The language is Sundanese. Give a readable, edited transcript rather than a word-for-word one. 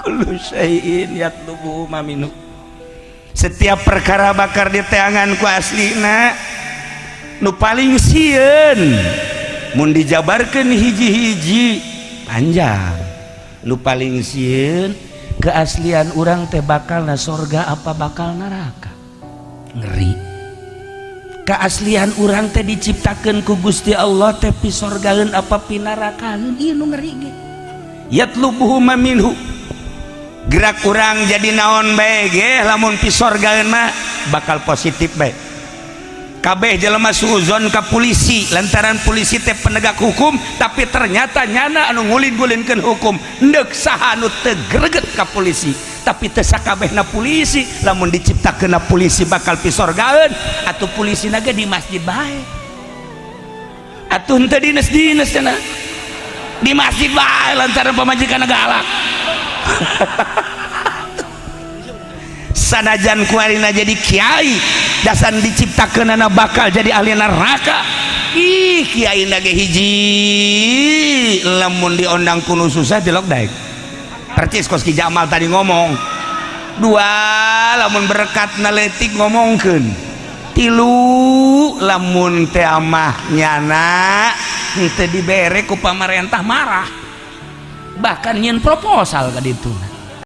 kullu syai'in yatlubu maminu. Setiap perkara bakar di teangan ku aslina nu paling sieun mun dijabarkeun hiji-hiji panjang. Nu paling sieun keaslian urang teh bakalna sorga apa bakal neraka, ngeri. Keaslian urang teh diciptakeun ku Gusti Allah teh pi sorgaeun apa pi narakaan, ieu nu ngeri ge. Yatlubuhu minhu, gerak urang jadi naon bae ge lamun pi sorgaeun mah bakal positif bae. Kabeh jelema suuzon ka polisi lantaran polisi teh penegak hukum, tapi ternyata nyana anu ngulin-ngulinkeun hukum neuk saha anu teu greget ka polisi. Tapi teu sakabehna polisi lamun diciptakeunna polisi bakal pi sorgaeun, atuh polisina ge di masjid bae, atuh teu dinas-dinas cenah di masjid bae lantaran pamajikanna galak. Sanajan kuarina jadi kiai dasan diciptakeunana bakal jadi ahli neraka. Ih kiai ge hiji lamun diondang kuno susah dilok daek. Percis kos Ki Jamal tadi ngomong. Dua lamun berkat naletik ngomongkeun. Tilu lamun teh amah nyana teu dibere ku pamarentah marah. Bahkan nyeun proposal ka ditu.